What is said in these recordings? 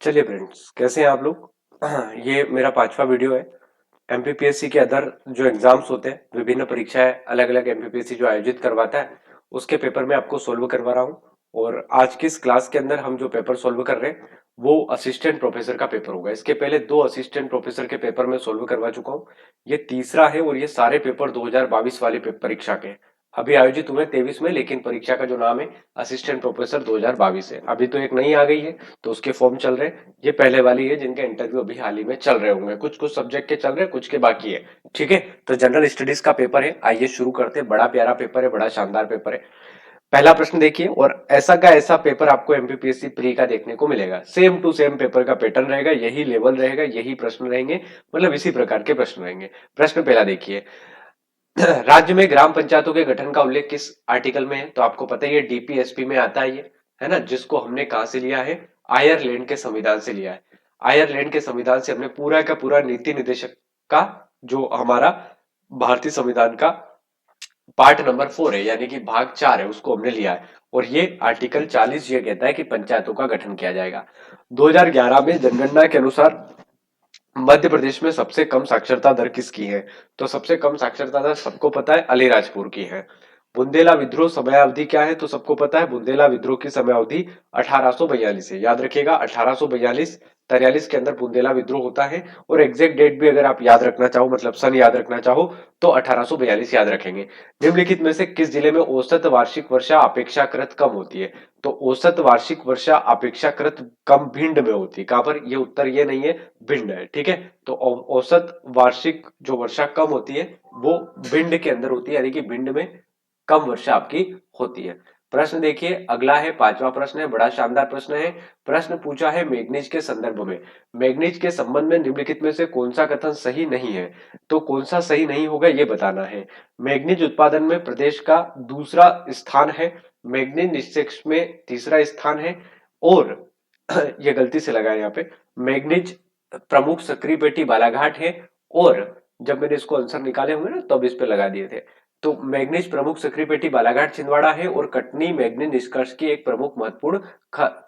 चलिए फ्रेंड्स, कैसे हैं आप लोग। ये मेरा 5वां वीडियो है। एमपीपीएससी के अदर जो एग्जाम्स होते हैं, विभिन्न परीक्षाएं अलग अलग एमपीपीएससी जो आयोजित करवाता है, उसके पेपर में आपको सोल्व करवा रहा हूँ। और आज की इस क्लास के अंदर हम जो पेपर सोल्व कर रहे हैं वो असिस्टेंट प्रोफेसर का पेपर होगा। इसके पहले 2 असिस्टेंट प्रोफेसर के पेपर में सोल्व करवा चुका हूँ। ये तीसरा है और ये सारे पेपर 2022 वाली परीक्षा के हैं। अभी आयोजित हुए 23 में, लेकिन परीक्षा का जो नाम है असिस्टेंट प्रोफेसर 2022 है। अभी तो एक नई आ गई है, तो उसके फॉर्म चल रहे हैं। ये पहले वाली है जिनके इंटरव्यू अभी हाल ही में चल रहे होंगे। कुछ कुछ सब्जेक्ट के चल रहे हैं, कुछ के बाकी है। ठीक है, तो जनरल स्टडीज का पेपर है। आइए शुरू करते हैं। बड़ा प्यारा पेपर है, बड़ा शानदार पेपर है। पहला प्रश्न देखिए, और ऐसा का ऐसा पेपर आपको एमपीपीएससी प्री का देखने को मिलेगा। सेम टू सेम पेपर का पैटर्न रहेगा, यही लेवल रहेगा, यही प्रश्न रहेंगे, मतलब इसी प्रकार के प्रश्न रहेंगे। प्रश्न पहला देखिए, राज्य में ग्राम पंचायतों के गठन का उल्लेख किस आर्टिकल में है? तो आपको पता ही है, डीपीएसपी में आता है ये, है ना, जिसको हमने कहां से लिया है? आयरलैंड के संविधान से लिया है। आयरलैंड के संविधान से हमने पूरा का पूरा नीति निर्देशक का जो हमारा भारतीय संविधान का पार्ट नंबर 4 है, यानी कि भाग 4 है, उसको हमने लिया है। और ये आर्टिकल 40 ये कहता है कि पंचायतों का गठन किया जाएगा। 2011 में जनगणना के अनुसार मध्य प्रदेश में सबसे कम साक्षरता दर किसकी है? तो सबसे कम साक्षरता दर सबको पता है, अलीराजपुर की है। बुंदेला विद्रोह समयावधि क्या है? तो सबको पता है, बुंदेला विद्रोह की समयावधि 1842 है। याद रखिएगा, 1842 43 के अंदर बुंदेला विद्रोह होता है। और एग्जैक्ट डेट भी अगर आप याद रखना चाहो, मतलब सन याद रखना चाहो, तो 1842 याद रखेंगे। निम्नलिखित में से किस जिले में औसत वार्षिक वर्षा अपेक्षाकृत कम होती है? तो औसत वार्षिक वर्षा अपेक्षाकृत कम भिंड में होती है। कहां पर? ये उत्तर ये नहीं है, भिंड है। ठीक है, तो औसत वार्षिक जो वर्षा कम होती है वो भिंड के अंदर होती है, यानी कि भिंड में कम वर्षा आपकी होती है। प्रश्न देखिए, अगला है 5वां प्रश्न है, बड़ा शानदार प्रश्न है। प्रश्न पूछा है मैग्नीज के संदर्भ में। मैग्नीज के संबंध में निम्नलिखित में से कौन सा कथन सही नहीं है? तो कौन सा सही नहीं होगा ये बताना है। मैग्नीज उत्पादन में प्रदेश का दूसरा स्थान है, मैग्नीज निक्षेप में तीसरा स्थान है, और ये गलती से लगा है यहाँ पे, मैग्नीज प्रमुख सक्रिय पेटी बालाघाट है। और जब मैंने इसको आंसर निकाले होंगे ना, तब इस पे लगा दिए थे। तो मैग्नीज प्रमुख सक्रिय पेटी बालाघाट छिंदवाड़ा है, और कटनी मैग्नीज निष्कर्ष की एक प्रमुख महत्वपूर्ण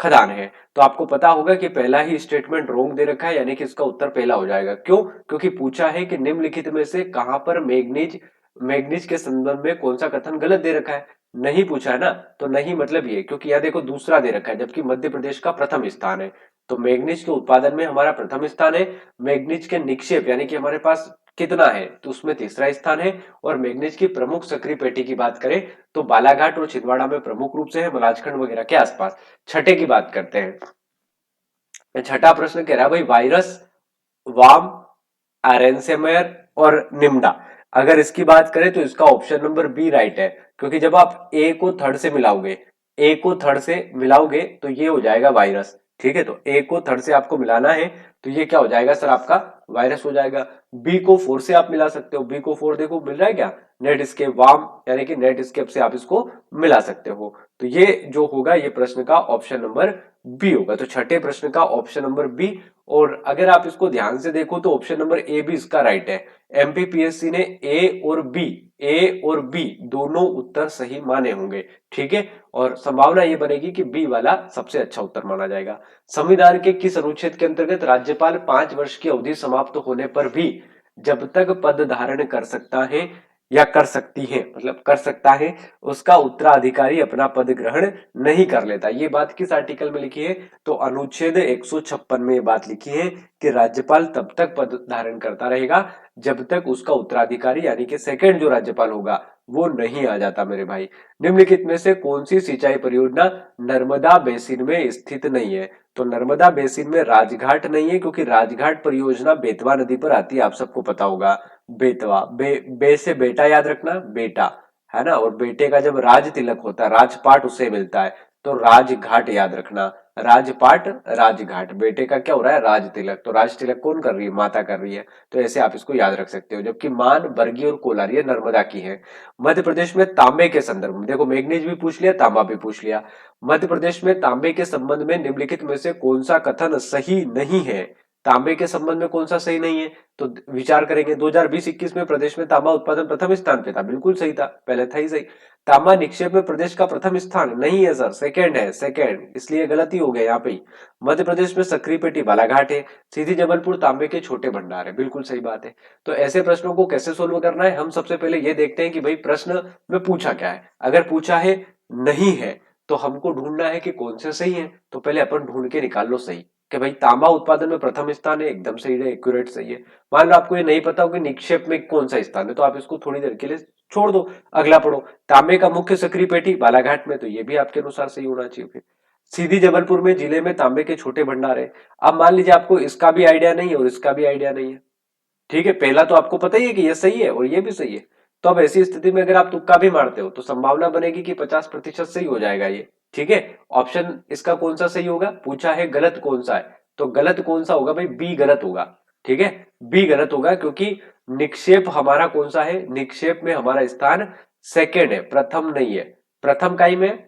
खदान है। तो आपको पता होगा कि पहला ही स्टेटमेंट रोंग दे रखा है, यानी कि इसका उत्तर पहला हो जाएगा। क्यों? क्योंकि पूछा है कि निम्नलिखित में से कहां पर मैग्नीज मैग्नीज के संदर्भ में कौन सा कथन गलत दे रखा है। नहीं पूछा है ना, तो नहीं मतलब ये, क्योंकि यह देखो दूसरा दे रखा है, जबकि मध्य प्रदेश का प्रथम स्थान है। तो मैग्नीज के उत्पादन में हमारा प्रथम स्थान है। मैग्नीज के निक्षेप यानी कि हमारे पास कितना है, तो उसमें तीसरा स्थान है। और मैग्नीज की प्रमुख सक्रिय पेटी की बात करें तो बालाघाट और छिंदवाड़ा में प्रमुख रूप से है, मलाजखंड वगैरह के आसपास। छठे की बात करते हैं। छठा प्रश्न कह रहा है भाई, वायरस, वाम, एरेंसेमेयर और निम्डा। अगर इसकी बात करें तो इसका ऑप्शन नंबर बी राइट है, क्योंकि जब आप ए को थर्ड से मिलाओगे, ए को थर्ड से मिलाओगे तो ये हो जाएगा वायरस। ठीक है, तो ए को थर्ड से आपको मिलाना है, तो ये क्या हो जाएगा सर? आपका वायरस हो जाएगा। बी को फोर से आप मिला सकते हो, बी को फोर देखो मिल रहा है क्या? नेट स्केप, वाम यानी कि नेट स्केप से आप इसको मिला सकते हो। तो ये जो होगा, ये प्रश्न का ऑप्शन नंबर बी होगा। तो छठे प्रश्न का ऑप्शन नंबर बी। और अगर आप इसको ध्यान से देखो तो ऑप्शन नंबर ए भी इसका राइट है। एमपीपीएससी ने ए और बी दोनों उत्तर सही माने होंगे। ठीक है, और संभावना ये बनेगी कि बी वाला सबसे अच्छा उत्तर माना जाएगा। संविधान के किस अनुच्छेद के अंतर्गत राज्यपाल 5 वर्ष की अवधि समाप्त होने पर भी जब तक पद धारण कर सकता है या कर सकती है, मतलब कर सकता है, उसका उत्तराधिकारी अपना पद ग्रहण नहीं कर लेता? ये बात किस आर्टिकल में लिखी है? तो अनुच्छेद 156 में ये बात लिखी है कि राज्यपाल तब तक पद धारण करता रहेगा जब तक उसका उत्तराधिकारी यानी कि सेकंड जो राज्यपाल होगा वो नहीं आ जाता मेरे भाई। निम्नलिखित में से कौन सी सिंचाई परियोजना नर्मदा बेसिन में स्थित नहीं है? तो नर्मदा बेसिन में राजघाट नहीं है, क्योंकि राजघाट परियोजना बेतवा नदी पर आती है, आप सबको पता होगा। बेतवा, बे से बेटा याद रखना, बेटा, है ना। और बेटे का जब राज तिलक होता है, राजपाट उसे मिलता है, तो राजघाट याद रखना। राजपाट, राजघाट, बेटे का क्या हो रहा है? राज तिलक। तो राज तिलक कौन कर रही है? माता कर रही है। तो ऐसे आप इसको याद रख सकते हो। जबकि मान, बरगी और कोलार ये नर्मदा की है। मध्य प्रदेश में तांबे के संदर्भ में देखो, मैग्नीज भी पूछ लिया, तांबा भी पूछ लिया। मध्य प्रदेश में तांबे के संबंध में निम्नलिखित में से कौन सा कथन सही नहीं है? तांबे के संबंध में कौन सा सही नहीं है, तो विचार करेंगे। 2020-21 में प्रदेश में तांबा उत्पादन प्रथम स्थान पे था, बिल्कुल सही था, पहले था ही सही। तांबा निक्षेप में प्रदेश का प्रथम स्थान नहीं है सर, सेकंड है, सेकंड, इसलिए गलती हो गया यहाँ पे ही। मध्य प्रदेश में सक्रिय पेटी बालाघाट है, सीधी जबलपुर तांबे के छोटे भंडार है, बिल्कुल सही बात है। तो ऐसे प्रश्नों को कैसे सोल्व करना है, हम सबसे पहले ये देखते हैं कि भाई प्रश्न में पूछा क्या है। अगर पूछा है नहीं है तो हमको ढूंढना है कि कौन से सही है। तो पहले अपन ढूंढ के निकाल लो सही, कि भाई तांबा उत्पादन में प्रथम स्थान है, एकदम सही है, एक्यूरेट सही है। मान लो आपको ये नहीं पता हो कि निक्षेप में कौन सा स्थान है, तो आप इसको थोड़ी देर के लिए छोड़ दो, अगला पढ़ो। तांबे का मुख्य सक्रिय पेटी बालाघाट में, तो ये भी आपके अनुसार सही होना चाहिए। फिर सीधी जबलपुर में जिले में तांबे के छोटे भंडार है। अब मान लीजिए आपको इसका भी आइडिया नहीं है और इसका भी आइडिया नहीं है, ठीक है, पहला तो आपको पता ही है कि ये सही है और ये भी सही है। तो अब ऐसी स्थिति में अगर आप तुक्का भी मारते हो तो संभावना बनेगी कि 50% सही हो जाएगा ये, ठीक है। ऑप्शन इसका कौन सा सही होगा, पूछा है गलत कौन सा है, तो गलत कौन सा होगा भाई, बी गलत होगा, ठीक है। बी गलत होगा क्योंकि निक्षेप हमारा कौन सा है, निक्षेप में हमारा स्थान सेकेंड है, प्रथम नहीं है। प्रथम काई में,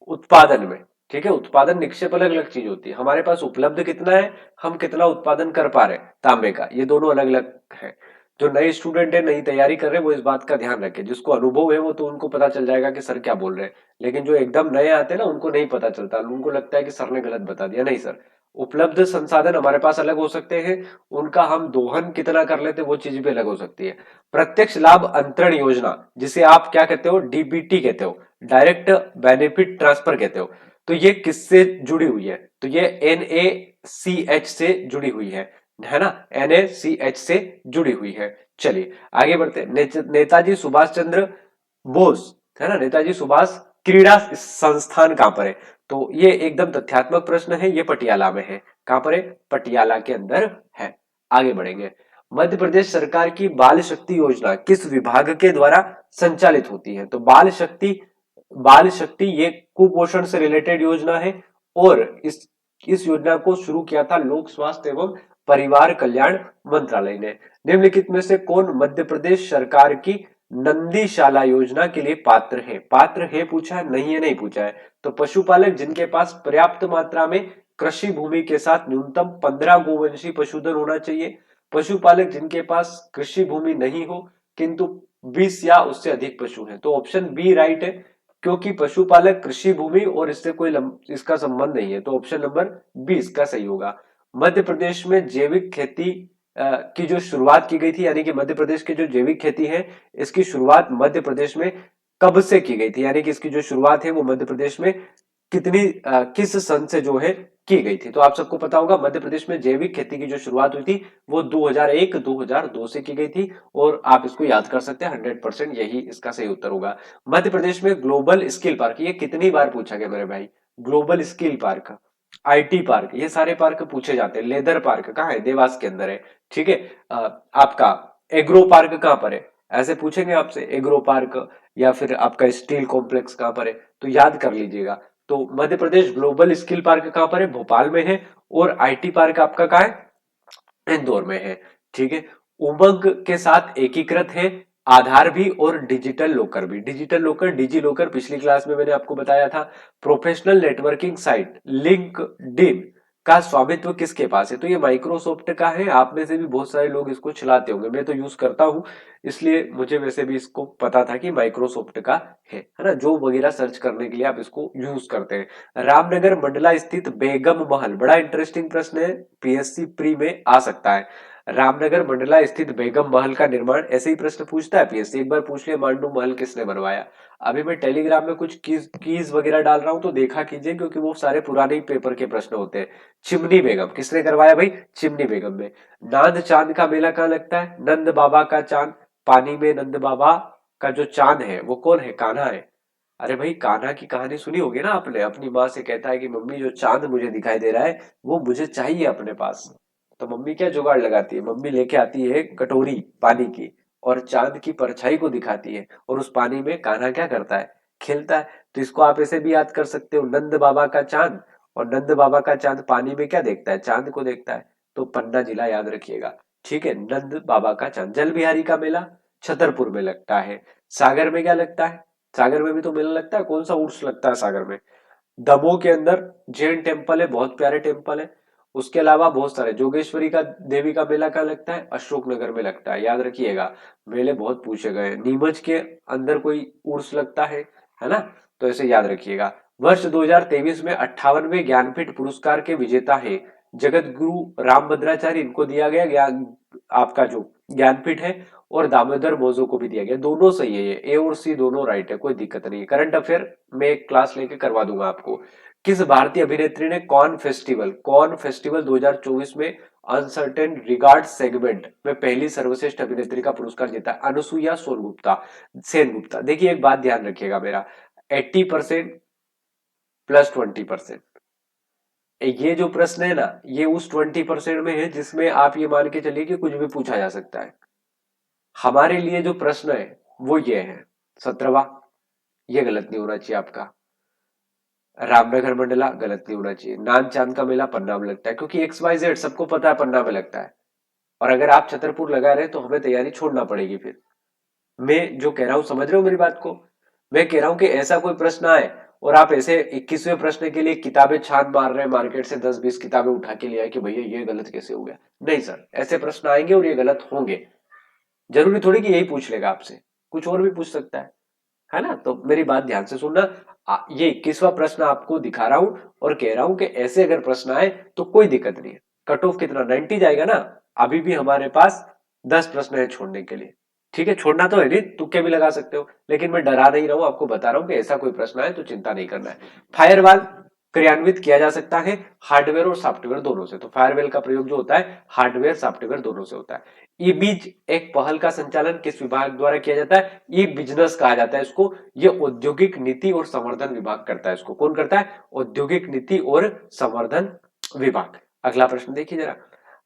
उत्पादन में, ठीक है। उत्पादन निक्षेप अलग अलग चीज होती है, हमारे पास उपलब्ध कितना है, हम कितना उत्पादन कर पा रहे हैं तांबे का, ये दोनों अलग अलग है। जो नए स्टूडेंट है, नई तैयारी कर रहे हैं, वो इस बात का ध्यान रखें। जिसको अनुभव है वो तो उनको पता चल जाएगा कि सर क्या बोल रहे हैं, लेकिन जो एकदम नए आते हैं ना, उनको नहीं पता चलता, उनको लगता है कि सर ने गलत बता दिया। नहीं सर, उपलब्ध संसाधन हमारे पास अलग हो सकते हैं, उनका हम दोहन कितना कर लेते हैं वो चीज भी अलग हो सकती है। प्रत्यक्ष लाभ अंतरण योजना, जिसे आप क्या कहते हो, डीबीटी कहते हो, डायरेक्ट बेनिफिट ट्रांसफर कहते हो, तो ये किससे जुड़ी हुई है, तो ये NaCH से जुड़ी हुई है ना, NaCH से जुड़ी हुई है। चलिए आगे बढ़ते हैं। नेताजी सुभाष चंद्र बोस, है ना, नेताजी सुभाष क्रीड़ा संस्थान कहां पर है, तो ये एकदम तथ्यात्मक प्रश्न है, ये पटियाला में है। कहां पर है, पटियाला के अंदर है। आगे बढ़ेंगे। मध्य प्रदेश सरकार की बाल शक्ति योजना किस विभाग के द्वारा संचालित होती है, तो बाल शक्ति ये कुपोषण से रिलेटेड योजना है, और इस योजना को शुरू किया था लोक स्वास्थ्य एवं परिवार कल्याण मंत्रालय ने। निम्नलिखित में से कौन मध्य प्रदेश सरकार की नंदीशाला योजना के लिए पात्र है पूछा है, नहीं है नहीं पूछा है। तो पशुपालक जिनके पास पर्याप्त मात्रा में कृषि भूमि के साथ न्यूनतम 15 गोवंशीय पशुधन होना चाहिए। पशुपालक जिनके पास कृषि भूमि नहीं हो किंतु 20 या उससे अधिक पशु हैं, तो ऑप्शन बी राइट है, क्योंकि पशुपालक कृषि भूमि और इससे कोई इसका संबंध नहीं है, तो ऑप्शन नंबर बी इसका सही होगा। मध्य प्रदेश में जैविक खेती की जो शुरुआत की गई थी, यानी कि मध्य प्रदेश की जो जैविक खेती है, इसकी शुरुआत मध्य प्रदेश में कब से की गई थी, यानी कि इसकी जो शुरुआत है वो मध्य प्रदेश में किस सन से जो है की गई थी। तो आप सबको पता होगा मध्य प्रदेश में जैविक खेती की जो शुरुआत हुई थी वो 2001-2002 से की गई थी, और आप इसको याद कर सकते हैं, 100% यही इसका सही उत्तर होगा। मध्य प्रदेश में ग्लोबल स्किल पार्क, ये कितनी बार पूछा गया मेरे भाई, global skill park, IT park, ये सारे पार्क पूछे जाते हैं। लेदर पार्क कहाँ है, देवास के अंदर है, ठीक है। आपका एग्रो पार्क कहाँ पर है, ऐसे पूछेंगे आपसे, एग्रो पार्क, या फिर आपका स्टील कॉम्प्लेक्स कहाँ पर है, तो याद कर लीजिएगा। तो Madhya Pradesh global skill park कहां पर है, भोपाल में है, और IT पार्क आपका कहाँ है, इंदौर में है, ठीक है। उमंग के साथ एकीकृत है आधार भी और डिजिटल लॉकर भी। डिजिटल लॉकर, डिजी लॉकर पिछली क्लास में मैंने आपको बताया था। प्रोफेशनल नेटवर्किंग साइट लिंक्डइन का स्वामित्व किसके पास है, तो ये माइक्रोसॉफ्ट का है। आप में से भी बहुत सारे लोग इसको चलाते होंगे, मैं तो यूज करता हूं, इसलिए मुझे वैसे भी इसको पता था कि माइक्रोसॉफ्ट का है ना। जॉब वगैरह सर्च करने के लिए आप इसको यूज करते हैं। रामनगर मंडला स्थित बेगम महल, बड़ा इंटरेस्टिंग प्रश्न है, PSC प्री में आ सकता है। रामनगर मंडला स्थित बेगम महल का निर्माण, ऐसे ही प्रश्न पूछता है PSC, एक बार पूछ लिया मांडू महल किसने बनवाया। अभी मैं टेलीग्राम में कुछ कीज वगैरह डाल रहा हूं, तो देखा कीजिए, क्योंकि वो सारे पुराने पेपर के प्रश्न होते हैं। चिमनी बेगम किसने करवाया भाई, चिमनी बेगम में। नांद चांद का मेला कहाँ लगता है, नंद बाबा का चांद, पानी में नंद बाबा का जो चांद है वो कौन है, कान्हा है। अरे भाई, कान्हा की कहानी सुनी होगी ना आपने, अपनी माँ से कहता है कि मम्मी जो चांद मुझे दिखाई दे रहा है वो मुझे चाहिए अपने पास। तो मम्मी क्या जुगाड़ लगाती है, मम्मी लेके आती है कटोरी पानी की, और चांद की परछाई को दिखाती है, और उस पानी में कान्हा क्या करता है, खेलता है। तो इसको आप ऐसे भी याद कर सकते हो, नंद बाबा का चांद, और नंद बाबा का चांद पानी में क्या देखता है, चांद को देखता है। तो पन्ना जिला याद रखिएगा, ठीक है। नंद बाबा का चांद। जल बिहारी का मेला छतरपुर में लगता है। सागर में क्या लगता है, सागर में भी तो मेला लगता है, कौन सा उर्स लगता है सागर में, दमोह के अंदर जैन टेम्पल है, बहुत प्यारे टेम्पल है। उसके अलावा बहुत सारे जोगेश्वरी का देवी का मेला कहाँ लगता है, अशोकनगर में लगता है, याद रखिएगा। मेले बहुत पूछे गए। नीमच के अंदर कोई उर्स लगता है ना, तो ऐसे याद रखिएगा। वर्ष 2023 में 58वें ज्ञानपीठ पुरस्कार के विजेता है जगत गुरु रामभद्राचार्य, इनको दिया गया ज्ञान, आपका जो ज्ञानपीठ है, और दामोदर मौजो को भी दिया गया। दोनों सही है, ये ए और सी दोनों राइट है, कोई दिक्कत नहीं है। करंट अफेयर में एक क्लास लेके करवा दूंगा आपको। किस भारतीय अभिनेत्री ने कॉन फेस्टिवल 2024 में अनसर्टेन रिगार्ड सेगमेंट में पहली सर्वश्रेष्ठ अभिनेत्री का पुरस्कार जीता? अनुसुईया सेनगुप्ता। देखिए एक बात ध्यान रखिएगा मेरा, 80% प्लस 20%, ये जो प्रश्न है ना, ये उस 20% में है जिसमें आप ये मान के चलिए कि कुछ भी पूछा जा सकता है। हमारे लिए जो प्रश्न है वो ये है 17वां, ये गलत नहीं होना चाहिए आपका। रामनगर मंडला गलत नहीं होना चाहिए। नान चांद का मेला पन्ना में लगता है, क्योंकि एक्स वाई जेड सबको पता है पन्ना में लगता है, और अगर आप छतरपुर लगा रहे तो हमें तैयारी छोड़ना पड़ेगी फिर। मैं जो कह रहा हूं समझ रहे हो मेरी बात को? मैं कह रहा हूं कि ऐसा कोई प्रश्न आए और आप ऐसे 21वें प्रश्न के लिए किताबें छान मार रहे हैं, मार्केट से 10-20 किताबें उठा के ले आए कि भैया ये गलत कैसे हो गया। नहीं सर, ऐसे प्रश्न आएंगे और ये गलत होंगे। जरूरी थोड़ी कि यही पूछ लेगा आपसे, कुछ और भी पूछ सकता है ना। तो मेरी बात ध्यान से सुनना। ये 21वां प्रश्न आपको दिखा रहा हूं और कह रहा हूं कि ऐसे अगर प्रश्न आए तो कोई दिक्कत नहीं है। कट ऑफ कितना 90 जाएगा ना, अभी भी हमारे पास 10 प्रश्न है छोड़ने के लिए। ठीक है, छोड़ना तो है नहीं, तुक्के भी लगा सकते हो, लेकिन मैं डरा नहीं रहा हूं, आपको बता रहा हूं कि ऐसा कोई प्रश्न आए तो चिंता नहीं करना है। फायरवॉल क्रियान्वित किया जा सकता है हार्डवेयर और सॉफ्टवेयर दोनों से। तो फायरवेल का प्रयोग जो होता है हार्डवेयर सॉफ्टवेयर दोनों से होता है। ई बीज एक पहल का संचालन किस विभाग द्वारा किया जाता है? ई बिजनेस कहा जाता है इसको। ये औद्योगिक नीति और संवर्धन विभाग करता है इसको। कौन करता है? औद्योगिक नीति और संवर्धन विभाग। अगला प्रश्न देखिए जरा,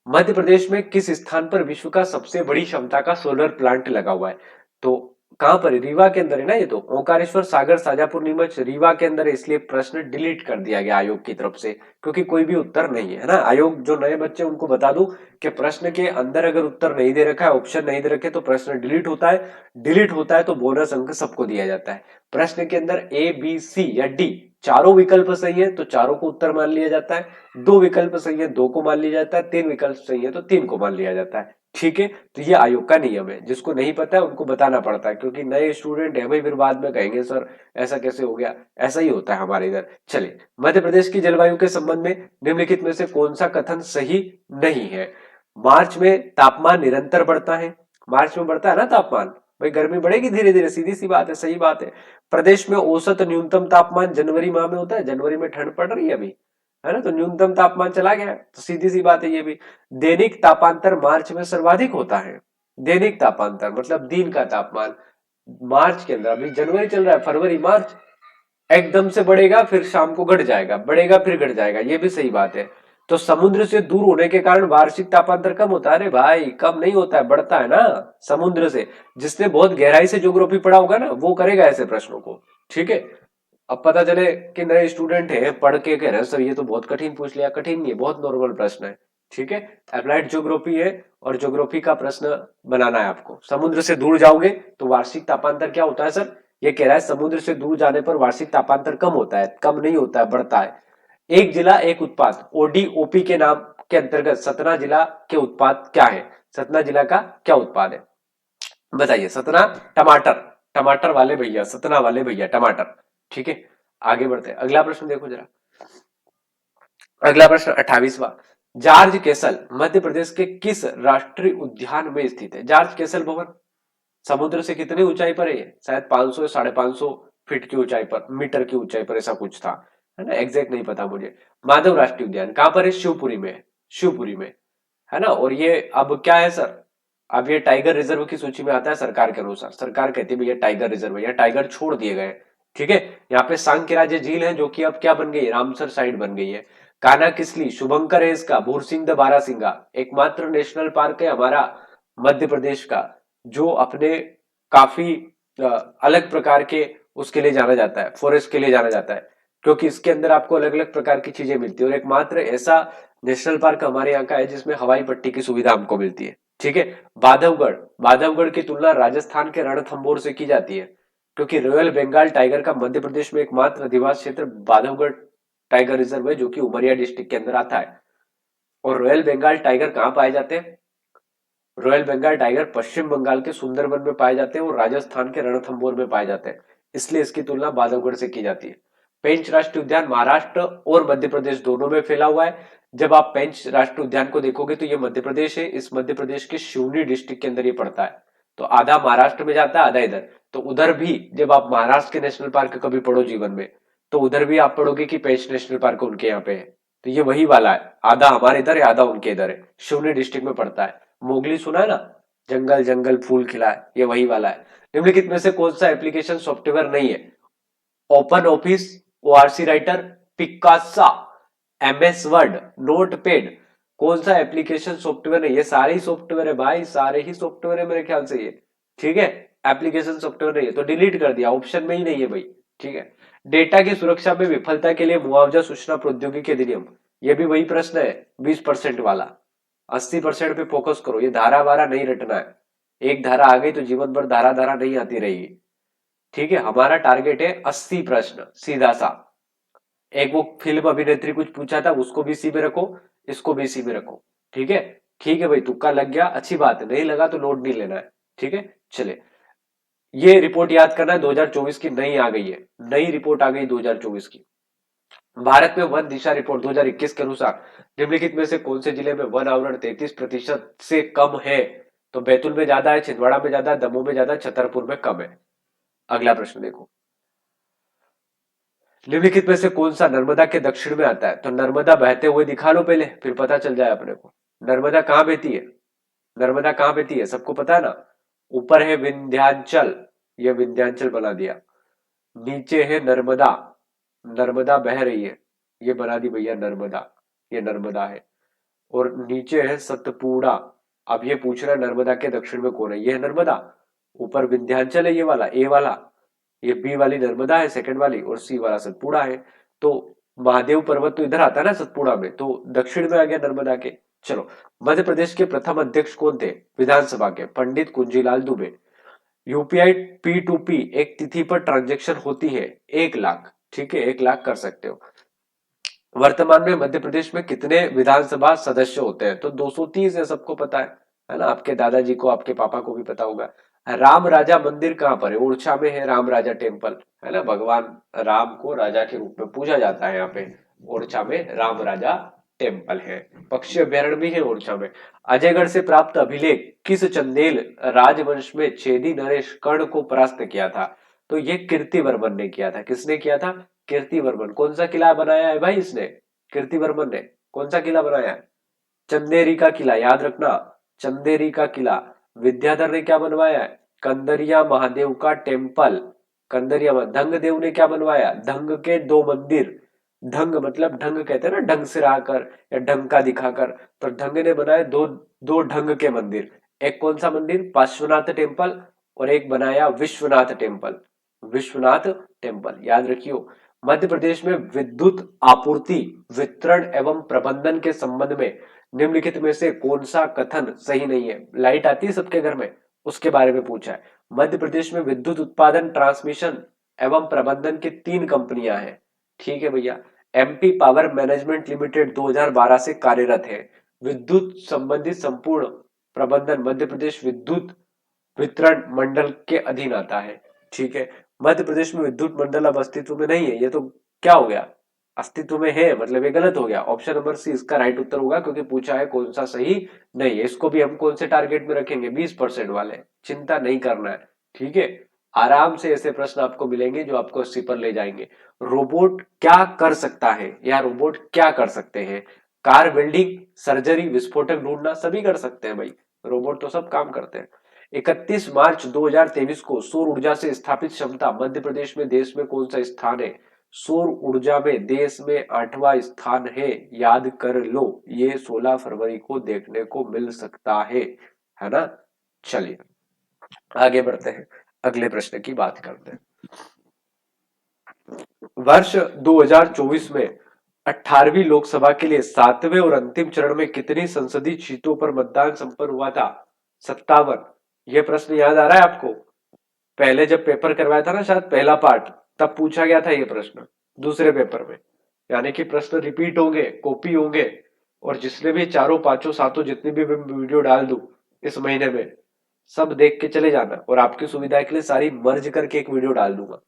मध्य प्रदेश में किस स्थान पर विश्व का सबसे बड़ी क्षमता का सोलर प्लांट लगा हुआ है? तो कहां पर है? रीवा के अंदर है ना। ये तो ओंकारेश्वर, सागर, शाजापुर, नीमच, रीवा के अंदर है, इसलिए प्रश्न डिलीट कर दिया गया आयोग की तरफ से, क्योंकि कोई भी उत्तर नहीं है ना। आयोग जो नए बच्चे उनको बता दूं कि प्रश्न के अंदर अगर उत्तर नहीं दे रखा है, ऑप्शन नहीं दे रखे, तो प्रश्न डिलीट होता है। डिलीट होता है तो बोनस अंक सबको दिया जाता है। प्रश्न के अंदर ए बी सी या डी चारों विकल्प सही है तो चारों को उत्तर मान लिया जाता है। दो विकल्प सही है, दो को मान लिया जाता है। तीन विकल्प सही है तो तीन को मान लिया जाता है। ठीक है, तो ये आयोग का नियम है। जिसको नहीं पता है उनको बताना पड़ता है, क्योंकि नए स्टूडेंट है भाई, फिर बाद में कहेंगे सर ऐसा कैसे हो गया। ऐसा ही होता है हमारे इधर। चलिए, मध्य प्रदेश की जलवायु के संबंध में निम्नलिखित में से कौन सा कथन सही नहीं है? मार्च में तापमान निरंतर बढ़ता है। मार्च में बढ़ता है ना तापमान, भाई गर्मी बढ़ेगी धीरे धीरे, सीधी सी बात है, सही बात है। प्रदेश में औसत न्यूनतम तापमान जनवरी माह में होता है। जनवरी में ठंड पड़ रही है अभी, है ना, तो न्यूनतम तापमान चला गया, तो सीधी सी बात है ये भी। दैनिक तापांतर मार्च में सर्वाधिक होता है। दैनिक तापांतर मतलब दिन का तापमान मार्च के अंदर, अभी जनवरी चल रहा है, फरवरी मार्च एकदम से बढ़ेगा, फिर शाम को घट जाएगा, बढ़ेगा फिर घट जाएगा, ये भी सही बात है। तो समुद्र से दूर होने के कारण वार्षिक तापांतर कम होता है। अरे भाई कम नहीं होता है, बढ़ता है ना समुद्र से। जिसने बहुत गहराई से ज्योग्राफी पढ़ा होगा ना वो करेगा ऐसे प्रश्नों को। ठीक है, अब पता चले कि नए स्टूडेंट है पढ़ के कह रहे सर ये तो बहुत कठिन पूछ लिया, कठिन नहीं, बहुत नॉर्मल प्रश्न है। ठीक है, अप्लाइड ज्योग्राफी है और ज्योग्राफी का प्रश्न बनाना है आपको। समुद्र से दूर जाओगे तो वार्षिक तापांतर क्या होता है सर? ये कह रहा है समुद्र से दूर जाने पर वार्षिक तापांतर कम होता है, कम नहीं होता है, बढ़ता है। एक जिला एक उत्पाद ओडीओपी के नाम के अंतर्गत सतना जिला के उत्पाद क्या है? सतना जिला का क्या उत्पाद है बताइए? सतना टमाटर, टमाटर वाले भैया, सतना वाले भैया टमाटर। ठीक है, आगे बढ़ते हैं। अगला प्रश्न देखो जरा, अगला प्रश्न 28वां, जॉर्ज कैसल मध्य प्रदेश के किस राष्ट्रीय उद्यान में स्थित है? जॉर्ज कैसल भवन समुद्र से कितनी ऊंचाई पर है? शायद 500 या 550 फीट की ऊंचाई पर, मीटर की ऊंचाई पर, ऐसा कुछ था, है ना, एग्जैक्ट नहीं पता मुझे। माधव राष्ट्रीय उद्यान कहां पर है? शिवपुरी में है, शिवपुरी में, है ना। और ये अब क्या है सर? अब ये टाइगर रिजर्व की सूची में आता है सरकार के अनुसार। सरकार कहती है भैया टाइगर रिजर्व है, या टाइगर छोड़ दिए गए। ठीक है, यहाँ पे सांक्यराज्य झील है जो कि अब क्या बन गई है? रामसर साइड बन गई है। कान्हा किसली, शुभंकर है इसका, भूरसिंह द बारासिंगा एकमात्र नेशनल पार्क है हमारा मध्य प्रदेश का, जो अपने काफी अलग प्रकार के उसके लिए जाना जाता है, फॉरेस्ट के लिए जाना जाता है, क्योंकि इसके अंदर आपको अलग अलग प्रकार की चीजें मिलती है। और एकमात्र ऐसा नेशनल पार्क हमारे यहाँ का है जिसमें हवाई पट्टी की सुविधा हमको मिलती है। ठीक है, बांधवगढ़, बांधवगढ़ की तुलना राजस्थान के रणथंभौर से की जाती है, क्योंकि रॉयल बंगाल टाइगर का मध्य प्रदेश में एकमात्र अधिवास क्षेत्र बांधवगढ़ टाइगर रिजर्व है, जो कि उमरिया डिस्ट्रिक्ट के अंदर आता है। और रॉयल बंगाल टाइगर कहाँ पाए जाते हैं? रॉयल बंगाल टाइगर पश्चिम बंगाल के सुंदरबन में पाए जाते हैं और राजस्थान के रणथंभौर में पाए जाते हैं, इसलिए इसकी तुलना बांधवगढ़ से की जाती है। पेंच राष्ट्रीय उद्यान महाराष्ट्र और मध्य प्रदेश दोनों में फैला हुआ है। जब आप पेंच राष्ट्रीय उद्यान को देखोगे तो ये मध्य प्रदेश है, इस मध्य प्रदेश के शिवनी डिस्ट्रिक्ट के अंदर ये पड़ता है। तो आधा महाराष्ट्र में जाता है, आधा इधर। तो उधर भी जब आप महाराष्ट्र के नेशनल पार्क कभी पढ़ो जीवन में, तो उधर भी आप पढ़ोगे कि पेंच नेशनल पार्क उनके यहाँ पे है। तो ये वही वाला है, आधा हमारे इधर है, आधा उनके इधर है, शिवनी डिस्ट्रिक्ट में पड़ता है। मोगली सुना है ना, जंगल जंगल फूल खिला है, ये वही वाला है। निम्नलिखित में से कौन सा एप्लीकेशन सॉफ्टवेयर नहीं है? Open office, ORC writer, Picasa, MS word, notepad. कौन सा एप्लीकेशन सॉफ्टवेयर है? ये सारे ही सॉफ्टवेयर है भाई, सारे ही सॉफ्टवेयर है मेरे ख्याल से ये। ठीक है, एप्लीकेशन सॉफ्टवेयर नहीं है तो डिलीट कर दिया, ऑप्शन में ही नहीं है भाई। ठीक है, डेटा की सुरक्षा में विफलता के लिए मुआवजा सूचना प्रौद्योगिकी अधिनियम, ये भी वही प्रश्न है 20% वाला। 80% पे फोकस करो, ये धारा वारा नहीं रटना है। एक धारा आ गई तो जीवन भर धारा धारा नहीं आती रहेगी। ठीक है, हमारा टारगेट है 80 प्रश्न सीधा सा। एक वो फिल्म अभिनेत्री कुछ पूछा था, उसको भी सी में रखो, इसको भी सी में रखो। ठीक है, ठीक है भाई, तुक्का लग गया अच्छी बात है, नहीं लगा तो लोड नहीं लेना है। ठीक है, चले, ये रिपोर्ट याद करना है, 2024 की नई आ गई है, नई रिपोर्ट आ गई 2024 की। भारत में वन दिशा रिपोर्ट 2021 के अनुसार निम्नलिखित में से कौन से जिले में वन आवरण 33% से कम है? तो बैतूल में ज्यादा है, छिंदवाड़ा में ज्यादा, दमोह में ज्यादा, छतरपुर में कम है। अगला प्रश्न देखो, निम्नलिखित में से कौन सा नर्मदा के दक्षिण में आता है? तो नर्मदा बहते हुए दिखा लो पहले, फिर पता चल जाए अपने को। नर्मदा कहां बहती है? नर्मदा कहां बहती है, सबको पता है ना? ऊपर है विंध्याचल, ये विंध्याचल बना दिया। नीचे है नर्मदा, नर्मदा बह रही है, ये बना दी भैया नर्मदा, ये नर्मदा है। और नीचे है सतपुड़ा। अब ये पूछ रहा है नर्मदा के दक्षिण में कौन है? ये है नर्मदा। ऊपर विंध्याचल है, ये वाला ए वाला, ये बी वाली नर्मदा है सेकंड वाली, और सी वाला सतपुड़ा है। तो महादेव पर्वत तो इधर आता है ना सतपुड़ा में, तो दक्षिण में आ गया नर्मदा के। चलो, मध्य प्रदेश के प्रथम अध्यक्ष कौन थे विधानसभा के? पंडित कुंजीलाल दुबे। यूपीआई P2P एक तिथि पर ट्रांजेक्शन होती है 1 लाख। ठीक है, 1 लाख कर सकते हो। वर्तमान में मध्य प्रदेश में कितने विधानसभा सदस्य होते हैं? तो 230 है, सबको पता है ना? आपके दादाजी को, आपके पापा को भी पता होगा। राम राजा मंदिर कहां पर है? ओरछा में है राम राजा टेम्पल, है ना? भगवान राम को राजा के रूप में पूजा जाता है यहाँ पे। ओरछा में राम राजा टेम्पल है। पक्षी अभ्यारण्य भी है ओरछा में। अजयगढ़ से प्राप्त अभिलेख किस चंदेल राजवंश में चेदी नरेश कर्ण को परास्त किया था? तो ये कीर्तिवर्मन ने किया था। किसने किया था? कीर्तिवर्मन। कौन सा किला बनाया है भाई इसने? कीर्तिवर्मन ने कौन सा किला बनाया है? चंदेरी का किला, याद रखना, चंदेरी का किला। विद्याधर ने क्या बनवाया है? कंदरिया महादेव का टेम्पल। कंदरिया धंग देव ने क्या बनवाया? धंग के 2 मंदिर। ढंग मतलब ढंग कहते हैं ना, ढंग से आकर या ढंग का दिखाकर। तो ढंग ने बनाया दो दो ढंग के मंदिर। एक कौन सा मंदिर? पार्श्वनाथ टेम्पल। और एक बनाया विश्वनाथ टेम्पल। विश्वनाथ टेम्पल याद रखियो। मध्य प्रदेश में विद्युत आपूर्ति, वितरण एवं प्रबंधन के संबंध में निम्नलिखित में से कौन सा कथन सही नहीं है? लाइट आती है सबके घर में, उसके बारे में पूछा है। मध्य प्रदेश में विद्युत उत्पादन, ट्रांसमिशन एवं प्रबंधन की 3 कंपनियां हैं। ठीक है भैया। एमपी पावर मैनेजमेंट लिमिटेड 2012 से कार्यरत है। विद्युत संबंधित संपूर्ण प्रबंधन मध्य प्रदेश विद्युत वितरण मंडल के अधीन आता है। ठीक है, मध्य प्रदेश में विद्युत मंडल अब अस्तित्व में नहीं है, ये तो क्या हो गया? अस्तित्व में है मतलब ये गलत हो गया। ऑप्शन नंबर सी इसका राइट उत्तर होगा, क्योंकि पूछा है कौन सा सही नहीं है। इसको भी हम कौन से टारगेट में रखेंगे? 20% वाले। चिंता नहीं करना है। ठीक है, आराम से ऐसे प्रश्न आपको मिलेंगे जो आपको 80 पर ले जाएंगे। रोबोट क्या कर सकता है, या रोबोट क्या कर सकते हैं? कार वेल्डिंग, सर्जरी, विस्फोटक ढूंढना, सभी कर सकते हैं भाई। रोबोट तो सब काम करते हैं। 31 मार्च 2023 को सौर ऊर्जा से स्थापित क्षमता मध्य प्रदेश में देश में कौन सा स्थान है? सौर ऊर्जा में देश में 8वां स्थान है, याद कर लो। ये 16 फरवरी को देखने को मिल सकता है ना? चलिए आगे बढ़ते हैं, अगले प्रश्न की बात करते हैं। वर्ष 2024 में 18वीं लोकसभा के लिए 7वें और अंतिम चरण में कितनी संसदीय सीटों पर मतदान संपन्न हुआ था? 57। यह प्रश्न याद आ रहा है आपको? पहले जब पेपर करवाया था ना, शायद पहला पार्ट, तब पूछा गया था ये प्रश्न दूसरे पेपर में। यानी कि प्रश्न रिपीट होंगे, कॉपी होंगे। और जिसने भी चारों पांचों सातों जितनी भी मैं वीडियो डाल दूं इस महीने में, सब देख के चले जाना, और आपकी सुविधा के लिए सारी मर्ज करके एक वीडियो डाल दूंगा,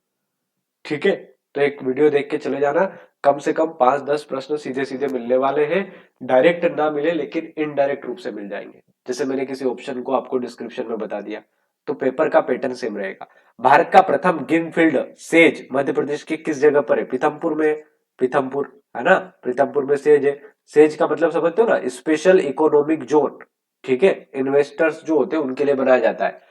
ठीक है। तो एक वीडियो देख के चले जाना, कम से कम 5-10 प्रश्न सीधे सीधे मिलने वाले हैं, डायरेक्ट ना मिले लेकिन इनडायरेक्ट रूप से मिल जाएंगे, जैसे मैंने किसी ऑप्शन को आपको डिस्क्रिप्शन में बता दिया। तो पेपर का पैटर्न सेम रहेगा। भारत का प्रथम ग्रीनफील्ड सेज मध्य प्रदेश के किस जगह पर है? पीथमपुर में है। पीथमपुर है ना, पीथमपुर में सेज है। सेज का मतलब समझते हो ना, स्पेशल इकोनॉमिक जोन, ठीक है, इन्वेस्टर्स जो होते हैं उनके लिए बनाया जाता है।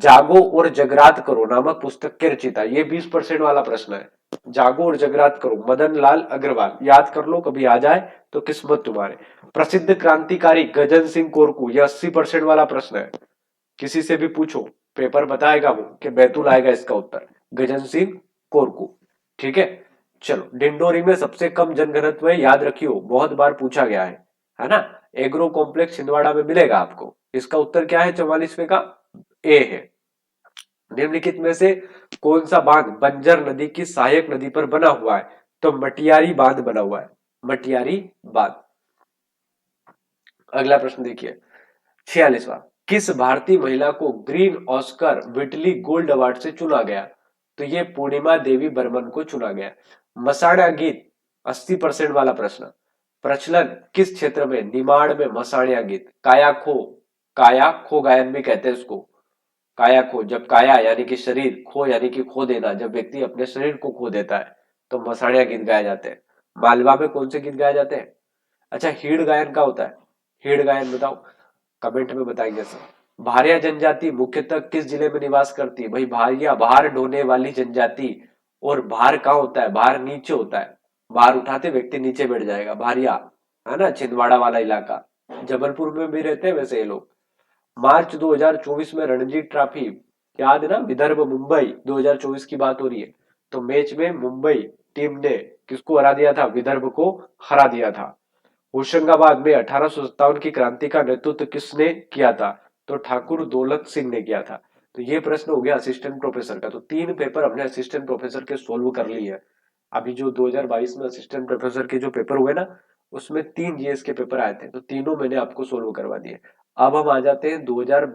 जागो और जगरात करो नामक पुस्तक के रचयिता, ये 20% वाला प्रश्न है। जागो और जगरात करो, मदन लाल अग्रवाल, याद कर लो, कभी आ जाए तो किस्मत तुम्हारे। प्रसिद्ध क्रांतिकारी गजन सिंह कोरकू, यह 80% वाला प्रश्न है। किसी से भी पूछो, पेपर बताएगा वो कि बैतूल आएगा इसका उत्तर, गजन सिंह कोरकू, ठीक है। चलो, डिंडोरी में सबसे कम जनघनत्व है, याद रखियो, बहुत बार पूछा गया है ना। एग्रो कॉम्प्लेक्स छिंदवाड़ा में मिलेगा आपको। इसका उत्तर क्या है 44वें का? ए है। निम्नलिखित में से कौन सा बांध बंजर नदी की सहायक नदी पर बना हुआ है? तो मटियारी बांध बना हुआ है, मटियारी बांध। अगला प्रश्न देखिए, 46वां, किस भारतीय महिला को ग्रीन ऑस्कर विटली गोल्ड अवार्ड से चुना गया? तो ये पूर्णिमा देवी बर्मन को चुना गया। मसाणा गीत 80% वाला प्रश्न। प्रचलन किस क्षेत्र में? निमाड़ में मसाणिया गीत। काया खो गायन भी कहते हैं उसको। काया खो, जब काया यानी कि शरीर, खो यानी कि खो देना, जब व्यक्ति अपने शरीर को खो देता है तो मसाणिया गीत गाए जाते हैं। मालवा में कौन से गीत गाए जाते हैं? अच्छा, हीड़ गायन का होता है। हीड़ गायन बताओ, कमेंट में बताएंगे सब। भारिया जनजाति मुख्यतः किस जिले में निवास करती है? भाई भारिया, भार ढोने वाली जनजाति। और भार कहाँ होता है? भार नीचे होता है, भार उठाते व्यक्ति नीचे बैठ जाएगा, भारिया, है ना, छिंदवाड़ा वाला इलाका। जबलपुर में भी रहते हैं वैसे ये लोग। मार्च 2024 में रणजी ट्रॉफी, याद है ना, विदर्भ मुंबई 2024 की बात हो रही है। तो मैच में मुंबई टीम ने किसको हरा दिया था? विदर्भ को हरा दिया था। होशंगाबाद में 1857 की क्रांति का नेतृत्व किसने किया था? तो ठाकुर दौलत सिंह ने किया था। तो ये प्रश्न हो गया असिस्टेंट प्रोफेसर का। तो 3 पेपर हमने असिस्टेंट प्रोफेसर के सोल्व कर लिए है। अभी जो 2022 में असिस्टेंट प्रोफेसर के जो पेपर हुए ना, उसमें 3 जीएस के पेपर आए थे, तो तीनों मैंने आपको सोल्व करवा दिए। अब हम आ जाते हैं 2000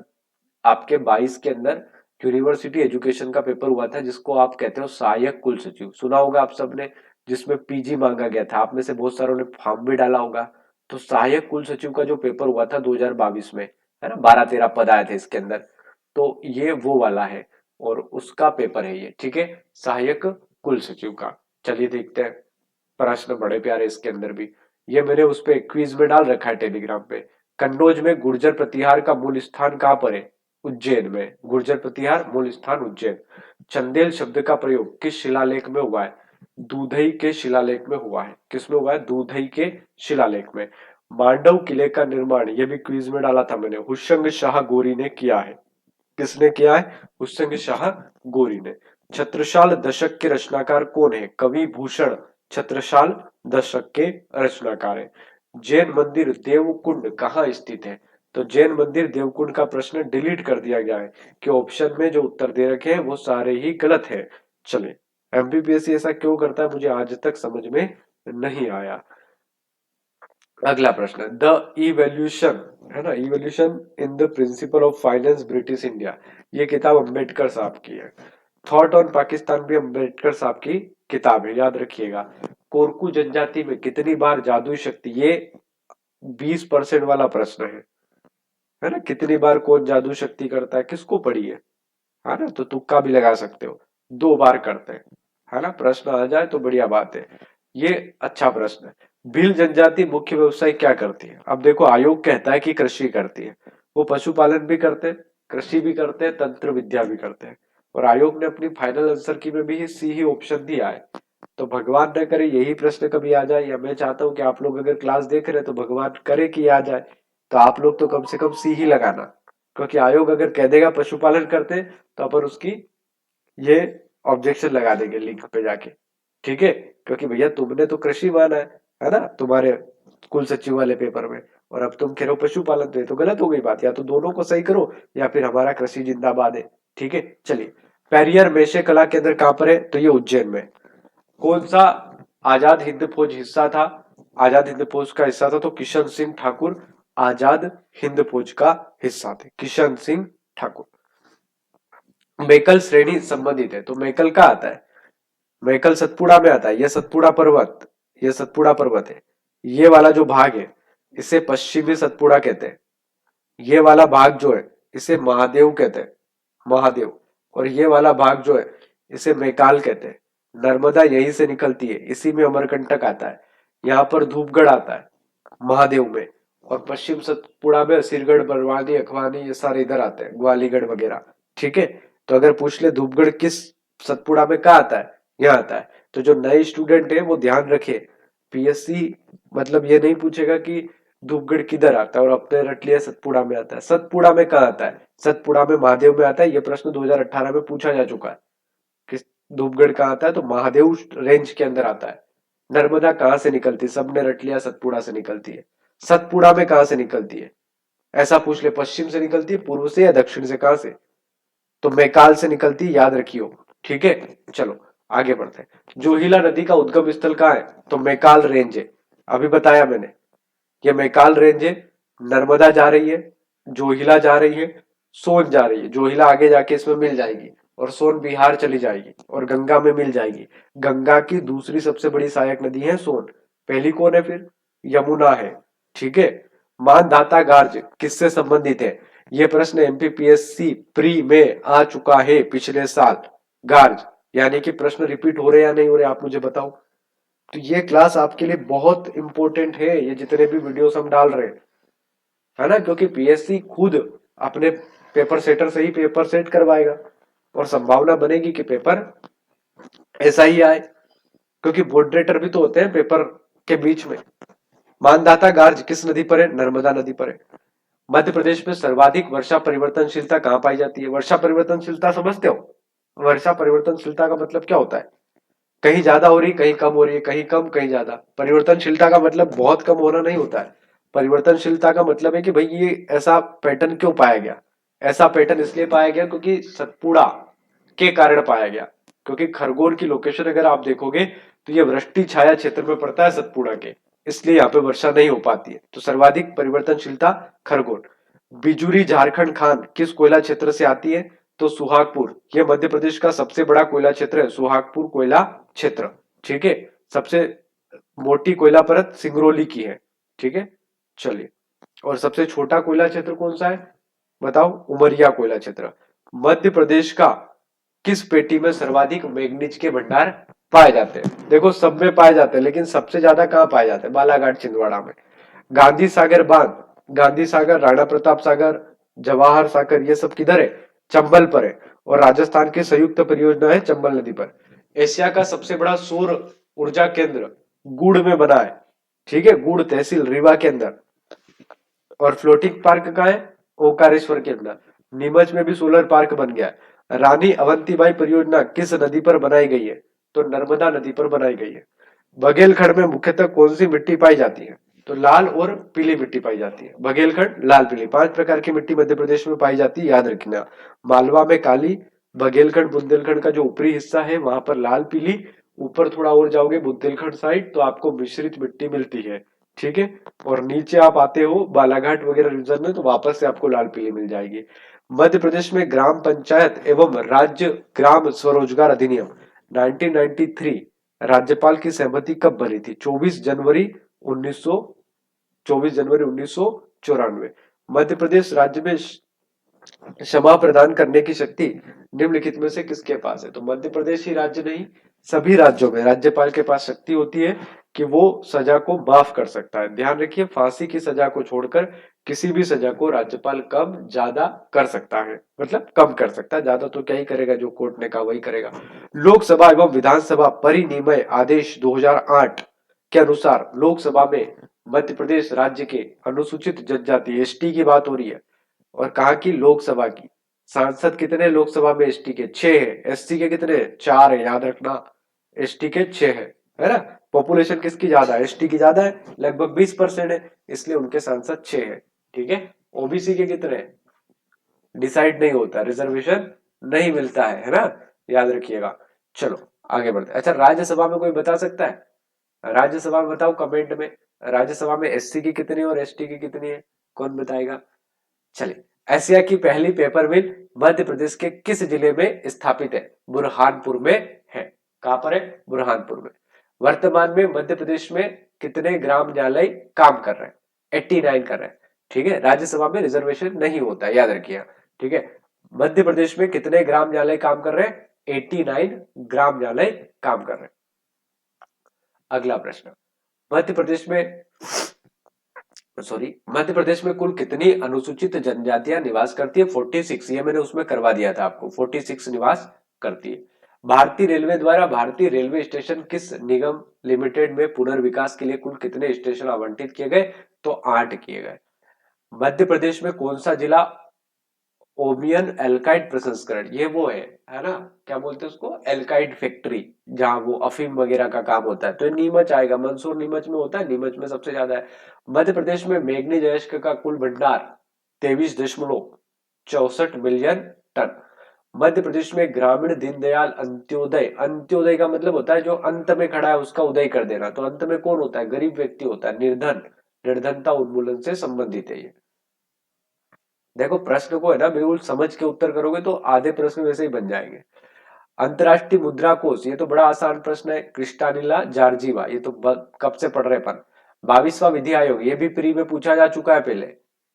आपके 22 के अंदर यूनिवर्सिटी एजुकेशन का पेपर हुआ था, जिसको आप कहते हो सहायक कुल सचिव, सुना होगा आप सबने, जिसमें पीजी मांगा गया था। आप में से बहुत सारों ने फॉर्म भी डाला होगा। तो सहायक कुल सचिव का जो पेपर हुआ था 2022 में, है ना, 12-13 पद आए थे इसके अंदर। तो ये वो वाला है और उसका पेपर है ये, ठीक है, सहायक कुल सचिव का। चलिए देखते हैं, प्रश्न बड़े प्यारे इसके अंदर भी। ये मैंने उस पे क्विज में डाल रखा है टेलीग्राम पे। कन्नौज में गुर्जर प्रतिहार का मूल स्थान कहाँ पर है? उज्जैन में। गुर्जर प्रतिहार मूल स्थान उज्जैन। चंदेल शब्द का प्रयोग किस शिलालेख में हुआ है? दूधई के शिलालेख में हुआ है। किसमें हुआ है? दूधई के शिलालेख में। मांडव किले का निर्माण, ये भी क्विज में डाला था मैंने, हुशंग शाह गोरी ने किया है। किसने किया है? हुशंग शाह गोरी ने। छत्रसाल दशक के रचनाकार कौन है? कवि भूषण छत्रसाल दशक के रचनाकार है। जैन मंदिर देवकुंड कहाँ स्थित है? तो जैन मंदिर देवकुंड का प्रश्न डिलीट कर दिया गया है कि ऑप्शन में जो उत्तर दे रखे हैं वो सारे ही गलत है। चले, एमपीपीएससी ऐसा क्यों करता है मुझे आज तक समझ में नहीं आया। अगला प्रश्न, द इवोल्यूशन, है ना, evolution in the principle of finance British India, ये किताब अंबेडकर साहब की है। थॉट ऑन पाकिस्तान भी अंबेडकर साहब की किताब है, याद रखिएगा। कोरकू जनजाति में कितनी बार जादुई शक्ति, ये 20% वाला प्रश्न है ना, कितनी बार कौन जादू शक्ति करता है, किसको पढ़ी है ना, तो तुक्का भी लगा सकते हो। 2 बार करते हैं, है ना, प्रश्न आ जाए तो बढ़िया बात है। ये अच्छा प्रश्न है। भील जनजाति मुख्य व्यवसाय क्या करती है? अब देखो, आयोग कहता है कि कृषि करती है, वो पशुपालन भी करते हैं, कृषि भी करते हैं, तंत्र विद्या भी करते हैं। और आयोग ने अपनी फाइनल आंसर की में भी सी ही ऑप्शन दिया है। तो भगवान न करे यही प्रश्न कभी आ जाए, या मैं चाहता हूं कि आप लोग अगर क्लास देख रहे हैं तो भगवान करे कि आ जाए, तो आप लोग तो कम से कम सी ही लगाना। क्योंकि आयोग अगर कह देगा पशुपालन करते तो अपन उसकी ये ऑब्जेक्शन लगा देंगे लिंक पे जाके, ठीक है। क्योंकि भैया तुमने तो कृषि माना है ना, तुम्हारे कुल सचिव वाले पेपर में, और अब तुम कह रहे हो पशुपालन, तो ये तो गलत हो गई बात। या तो दोनों को सही करो या फिर हमारा कृषि जिंदाबाद है, ठीक है। चलिए, पेरियर मेशे कला केंद्र कहां पर है? तो ये उज्जैन में। कौन सा आजाद हिंद फौज हिस्सा था? आजाद हिंद फौज का हिस्सा था, तो किशन सिंह ठाकुर आजाद हिंद फौज का हिस्सा थे, किशन सिंह ठाकुर। मेकल श्रेणी संबंधित है, तो मेकल का आता है, मेकल सतपुड़ा में आता है। यह सतपुड़ा पर्वत, यह सतपुड़ा पर्वत है। ये वाला जो भाग है इसे पश्चिमी सतपुड़ा कहते हैं। ये वाला भाग जो है इसे महादेव कहते हैं, महादेव। और ये वाला भाग जो है इसे मैकाल कहते हैं। नर्मदा यहीं से निकलती है, इसी में अमरकंटक आता है, यहाँ पर धूपगढ़ आता है महादेव में। और पश्चिम सतपुड़ा में सिरगढ़, बरवानी, अखवानी ये सारे इधर आते हैं, ग्वालीगढ़ वगैरह। ठीक है, तो अगर पूछ ले धूपगढ़ किस सतपुड़ा में कहा आता है, यहाँ आता है। तो जो नए स्टूडेंट है वो ध्यान रखे, पीएससी मतलब ये नहीं पूछेगा कि धूपगढ़ किधर आता है और अपने रट लिया सतपुड़ा में आता है। सतपुड़ा में कहा आता है, सतपुड़ा में महादेव में आता है। ये प्रश्न 2018 में पूछा जा चुका है कि धूपगढ़ कहाँ आता है, तो महादेव रेंज के अंदर आता है। नर्मदा कहाँ से निकलती है, सबने रट लिया सतपुड़ा से निकलती है। सतपुड़ा में कहाँ से निकलती है, ऐसा पूछ ले, पश्चिम से निकलती है, पूर्व से या दक्षिण से, कहां से, तो मैकाल से निकलती है, याद रखियो। ठीक है, चलो आगे बढ़ते हैं। जोहिला नदी का उद्गम स्थल कहाँ है, तो मैकाल रेंज है। अभी बताया मैंने, ये मैकाल रेंज है। नर्मदा जा रही है, जोहिला जा रही है, सोन जा रही है। जोहिला आगे जाके इसमें मिल जाएगी और सोन बिहार चली जाएगी और गंगा में मिल जाएगी। गंगा की दूसरी सबसे बड़ी सहायक नदी है सोन, पहली कौन है फिर, यमुना है। ठीक है, मानधाता गार्ज किससे संबंधित है, ये प्रश्न एमपीपीएससी प्री में आ चुका है पिछले साल। गार्ज यानी कि प्रश्न रिपीट हो रहे या नहीं हो रहे, आप मुझे बताओ। तो ये क्लास आपके लिए बहुत इंपॉर्टेंट है, ये जितने भी वीडियोस हम डाल रहे हैं, है ना, क्योंकि पीएससी खुद अपने पेपर सेटर से ही पेपर सेट करवाएगा और संभावना बनेगी कि पेपर ऐसा ही आए, क्योंकि मॉडरेटर भी तो होते हैं पेपर के बीच में। मानदाता गार्ज किस नदी पर है, नर्मदा नदी पर है। मध्य प्रदेश में सर्वाधिक वर्षा परिवर्तनशीलता कहां पाई जाती है, वर्षा परिवर्तनशीलता समझते हो, वर्षा परिवर्तनशीलता का मतलब क्या होता है, कहीं ज्यादा हो रही, कहीं कम हो रही है, कहीं कम कहीं ज्यादा। परिवर्तनशीलता का मतलब बहुत कम होना नहीं होता है। परिवर्तनशीलता का मतलब है कि भाई ये ऐसा पैटर्न क्यों पाया गया, ऐसा पैटर्न इसलिए पाया गया क्योंकि सतपुड़ा के कारण पाया गया। क्योंकि खरगोन की लोकेशन अगर आप देखोगे तो ये वृष्टि छाया क्षेत्र में पड़ता है सतपुड़ा के, इसलिए यहाँ पे वर्षा नहीं हो पाती है। तो सर्वाधिक परिवर्तनशीलता खरगोन। बिजुरी झारखंड खान किस कोयला क्षेत्र से आती है, तो सुहागपुर। यह मध्य प्रदेश का सबसे बड़ा कोयला क्षेत्र है, सुहागपुर कोयला क्षेत्र। ठीक है, सबसे मोटी कोयला परत सिंगरौली की है। ठीक है, चलिए। और सबसे छोटा कोयला क्षेत्र कौन सा है, बताओ, उमरिया कोयला क्षेत्र। मध्य प्रदेश का किस पेटी में सर्वाधिक मैग्नीज के भंडार पाए जाते हैं, देखो सब में पाए जाते हैं लेकिन सबसे ज्यादा कहां पाए जाते हैं, बालाघाट छिंदवाड़ा में। गांधी सागर बांध, गांधी सागर, राणा प्रताप सागर, जवाहर सागर, ये सब किधर है, चंबल पर है। और राजस्थान की संयुक्त परियोजना है चंबल नदी पर। एशिया का सबसे बड़ा सौर ऊर्जा केंद्र गुड़ में बना है। ठीक है, गुड़ तहसील रीवा के अंदर। और फ्लोटिंग पार्क का है, ओंकारेश्वर के अंदर। नीमच में भी सोलर पार्क बन गया है। रानी अवंतीबाई परियोजना किस नदी पर बनाई गई है, तो नर्मदा नदी पर बनाई गई है। बघेलखंड में मुख्यतः कौन सी मिट्टी पाई जाती है, तो लाल और पीली मिट्टी पाई जाती है। बघेलखंड, लाल, पीली, 5 प्रकार की मिट्टी मध्य प्रदेश में पाई जाती है, याद रखना। मालवा में काली, बघेलखंड बुंदेलखंड का जो ऊपरी हिस्सा है वहां पर लाल पीली, ऊपर थोड़ा और जाओगे बुंदेलखंड साइड तो आपको मिश्रित मिट्टी मिलती है। ठीक है, और नीचे आप आते हो बालाघाट वगैरह रीजन में तो वापस से आपको लाल पीली मिल जाएगी। मध्य प्रदेश में ग्राम पंचायत एवं राज्य ग्राम स्वरोजगार अधिनियम 1993 राज्यपाल की सहमति कब बनी थी, 24 जनवरी 1994। मध्य प्रदेश राज्य में क्षमा प्रदान करने की शक्ति निम्नलिखित में से किसके पास है, तो मध्य प्रदेश ही राज्य नहीं, सभी राज्यों में राज्यपाल के पास शक्ति होती है कि वो सजा को माफ कर सकता है। ध्यान रखिए, फांसी की सजा को छोड़कर किसी भी सजा को राज्यपाल कम ज्यादा कर सकता है, मतलब कम कर सकता है, ज्यादा तो क्या ही करेगा, जो कोर्ट ने कहा वही करेगा। लोकसभा एवं विधानसभा परिनियमय आदेश 2008 के अनुसार लोकसभा में मध्य प्रदेश राज्य के अनुसूचित जनजाति एसटी की बात हो रही है। और कहा कि लोकसभा की सांसद कितने, लोकसभा में एसटी के 6 है, एससी के कितने, 4 है, याद रखना, एसटी के 6 है ना। पॉपुलेशन किसकी ज्यादा है, एसटी की ज्यादा है, लगभग 20% है, इसलिए उनके सांसद 6 है। ठीक है, ओबीसी के कितने डिसाइड नहीं होता, रिजर्वेशन नहीं मिलता है ना, याद रखिएगा। चलो आगे बढ़ते। अच्छा, राज्यसभा में कोई बता सकता है, राज्यसभा में बताओ कमेंट में। राज्यसभा में एससी की कितनी और एसटी की कितनी है, कौन बताएगा? चलिए, एशिया की पहली पेपर मिल मध्य प्रदेश के किस जिले में स्थापित है? बुरहानपुर में है। कहां पर है? बुरहानपुर में। वर्तमान में मध्य प्रदेश में कितने ग्राम न्यायालय काम कर रहे हैं? 89 कर रहे हैं। ठीक है, राज्यसभा में रिजर्वेशन नहीं होता, याद रखिए। ठीक है, मध्य प्रदेश में कितने ग्राम न्यायालय काम कर रहे हैं? 89 ग्राम न्यायालय काम कर रहे हैं। अगला प्रश्न, मध्य प्रदेश में मध्य प्रदेश में कुल कितनी अनुसूचित जनजातियां निवास करती है? 46। ये मैंने उसमें करवा दिया था आपको, 46 निवास करती है। भारतीय रेलवे द्वारा भारतीय रेलवे स्टेशन किस निगम लिमिटेड में पुनर्विकास के लिए कुल कितने स्टेशन आवंटित किए गए? तो 8 किए गए। मध्य प्रदेश में कौन सा जिला ओमियन एल्काइड प्रसंस्करण, ये वो है ना, क्या बोलते हैं उसको, एल्काइड फैक्ट्री, जहां वो अफीम वगैरह का काम होता है, तो नीमच आएगा, मंदसौर नीमच में होता है, नीमच में सबसे ज्यादा है। मध्य प्रदेश में मैग्नीज अयस्क का कुल भंडार 23.64 मिलियन टन। मध्य प्रदेश में ग्रामीण दीनदयाल अंत्योदय, अंत्योदय का मतलब होता है जो अंत में खड़ा है उसका उदय कर देना, तो अंत में कौन होता है? गरीब व्यक्ति होता है, निर्धन, निर्धनता उन्मूलन से संबंधित है ये। देखो प्रश्न को है ना बिल्कुल समझ के उत्तर करोगे तो आधे प्रश्न वैसे ही बन जाएंगे। अंतरराष्ट्रीय मुद्रा कोष, ये तो बड़ा आसान प्रश्न है, क्रिस्टानिला जॉर्जीवा, ये तो कब से पढ़ रहे अपन। 22वां विधि आयोग, ये भी प्री में पूछा जा चुका है पहले,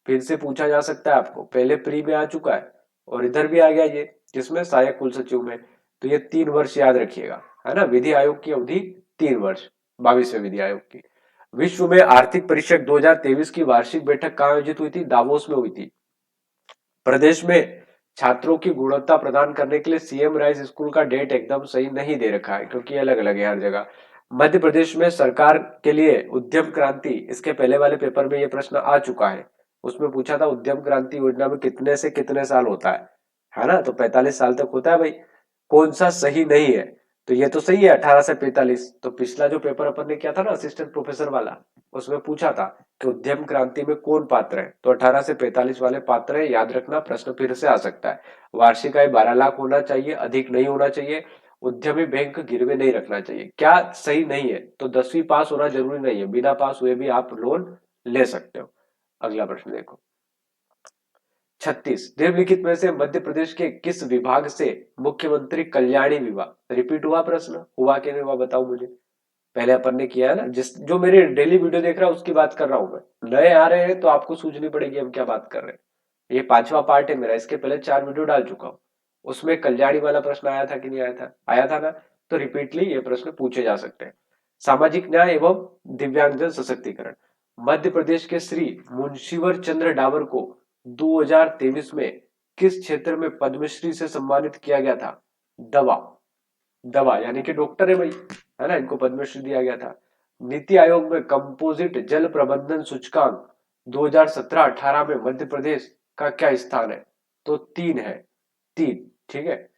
फिर से पूछा जा सकता है आपको, पहले प्री में आ चुका है और इधर भी आ गया ये, किसमें? सहायक कुल सचिव में। तो ये 3 वर्ष याद रखिएगा, है ना, विधि आयोग की अवधि 3 वर्ष, 22वें विधि आयोग की। विश्व में आर्थिक परिषद 2023 की वार्षिक बैठक कहाँ आयोजित हुई थी? दावोस में हुई थी। प्रदेश में छात्रों की गुणवत्ता प्रदान करने के लिए सीएम राइज स्कूल का डेट एकदम सही नहीं दे रखा है, क्योंकि अलग अलग है हर जगह। मध्य प्रदेश में सरकार के लिए उद्यम क्रांति, इसके पहले वाले पेपर में ये प्रश्न आ चुका है, उसमें पूछा था उद्यम क्रांति योजना में कितने से कितने साल होता है ना, तो 45 साल तक होता है भाई। कौन सा सही नहीं है? तो ये तो सही है, 18 से 45। तो पिछला जो पेपर अपन ने किया था ना असिस्टेंट प्रोफेसर वाला, उसमें पूछा था कि उद्यम क्रांति में कौन पात्र है, तो 18 से 45 वाले पात्र है, याद रखना, प्रश्न फिर से आ सकता है। वार्षिक आय 12 लाख होना चाहिए, अधिक नहीं होना चाहिए, उद्यमी बैंक गिरवे नहीं रखना चाहिए। क्या सही नहीं है? तो 10वीं पास होना जरूरी नहीं है, बिना पास हुए भी आप लोन ले सकते हो। अगला प्रश्न देखो, 36, निम्नलिखित में से मध्य प्रदेश के किस विभाग से मुख्यमंत्री कल्याणी विभाग, रिपीट हुआ प्रश्न, हुआ कि नहीं हुआ बताओ मुझे। पहले अपन ने किया है ना, जिस जो मेरे डेली वीडियो देख रहा है उसकी बात कर रहा हूं मैं, नए आ रहे हैं तो आपको सूझनी पड़ेगी हम क्या बात कर रहे हैं। ये 5वां पार्ट है मेरा, इसके पहले 4 वीडियो डाल चुका हूं, उसमें कल्याणी वाला प्रश्न आया था कि नहीं आया था? आया था ना, तो रिपीटली ये प्रश्न पूछे जा सकते हैं। सामाजिक न्याय एवं दिव्यांगजन सशक्तिकरण, मध्य प्रदेश के श्री मुंशीवर चंद्र डावर को 2023 में किस क्षेत्र में पद्मश्री से सम्मानित किया गया था? दवा, दवा यानी कि डॉक्टर है भाई, है ना, इनको पद्मश्री दिया गया था। नीति आयोग में कंपोजिट जल प्रबंधन सूचकांक 2017-18 में मध्य प्रदेश का क्या स्थान है? तो 3 है, 3। ठीक है,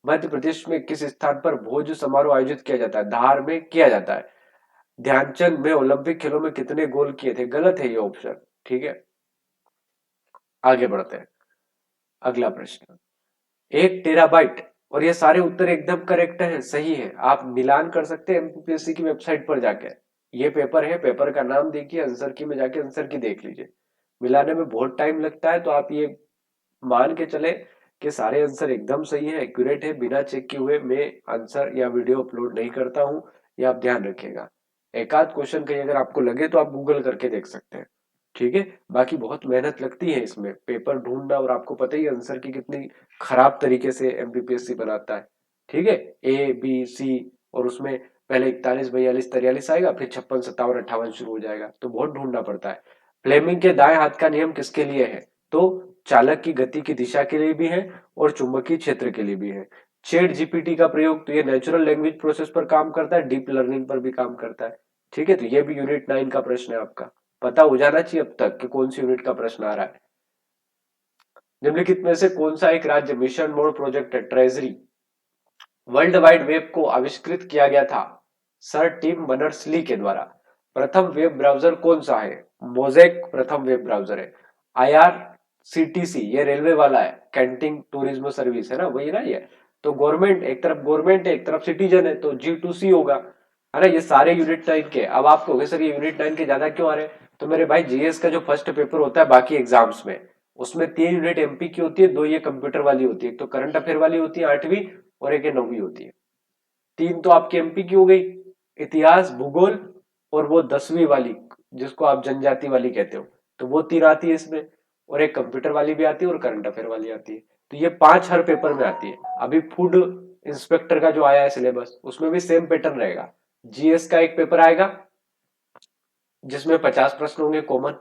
मध्य प्रदेश में किस स्थान पर भोज समारोह आयोजित किया जाता है? धार में किया जाता है। ध्यानचंद में ओलंपिक खेलों में कितने गोल किए थे? गलत है ये ऑप्शन। ठीक है, आगे बढ़ते हैं। अगला प्रश्न, 1 टेराबाइट, और ये सारे उत्तर एकदम करेक्ट है, सही है, आप मिलान कर सकते हैं एमपीपीएससी की वेबसाइट पर जाके। ये पेपर है, पेपर का नाम देखिए, आंसर की में जाके आंसर की देख लीजिए। मिलाने में बहुत टाइम लगता है, तो आप ये मान के चले कि सारे आंसर एकदम सही है, एक्यूरेट है, बिना चेक किए हुए मैं आंसर या वीडियो अपलोड नहीं करता हूं, ये आप ध्यान रखिएगा। एक आध क्वेश्चन कहीं अगर आपको लगे तो आप गूगल करके देख सकते हैं। ठीक है, बाकी बहुत मेहनत लगती है इसमें पेपर ढूंढना, और आपको पता ही है आंसर की कितनी खराब तरीके से एमपीपीएससी बनाता है। ठीक है, ए बी सी, और उसमें पहले 41 42 43 आएगा, फिर 56 57 58 शुरू हो जाएगा, तो बहुत ढूंढना पड़ता है। फ्लेमिंग के दाएं हाथ का नियम किसके लिए है? तो चालक की गति की दिशा के लिए भी है और चुंबकीय क्षेत्र के लिए भी है। चैट जीपीटी का प्रयोग, तो ये नेचुरल लैंग्वेज प्रोसेस पर काम करता है, डीप लर्निंग पर भी काम करता है। ठीक है, तो ये भी यूनिट 9 का प्रश्न है आपका, पता हो जाना चाहिए अब तक कि कौन सी यूनिट का प्रश्न आ रहा है। निम्नलिखित में से कौन सा एक राज्य मिशन मोड प्रोजेक्ट है? ट्रेजरी। वर्ल्ड वाइड वेब को आविष्कृत किया गया था सर टिम बर्नर्स ली के द्वारा। प्रथम वेब ब्राउजर कौन सा है? मोजेक प्रथम वेब ब्राउजर है। आईआरसीटीसी, ये रेलवे वाला है, कैंटिंग टूरिज्म सर्विस है ना, वही ना ये। तो गवर्नमेंट, एक तरफ गवर्नमेंट है एक तरफ सिटीजन है, तो G2C होगा। है ना, ये सारे यूनिट 9 के। अब आप कहोगे सर ये यूनिट 9 के ज्यादा क्यों आ रहे हैं, तो मेरे भाई जीएस का जो फर्स्ट पेपर होता है बाकी एग्जाम्स में, उसमें 3 यूनिट एमपी की होती है, 2 ये कंप्यूटर वाली होती है, एक तो करंट अफेयर वाली होती है 8वीं, और एक ये 9वीं होती है। 3 तो आपकी एमपी की हो गई, इतिहास, भूगोल, और वो 10वीं वाली जिसको आप जनजाति वाली कहते हो, तो वो 3 आती है इसमें, और एक कंप्यूटर वाली भी आती है और करंट अफेयर वाली आती है। तो ये 5 हर पेपर में आती है। अभी फूड इंस्पेक्टर का जो आया है सिलेबस, उसमें भी सेम पैटर्न रहेगा। जीएस का एक पेपर आएगा जिसमें 50 प्रश्न होंगे कॉमन,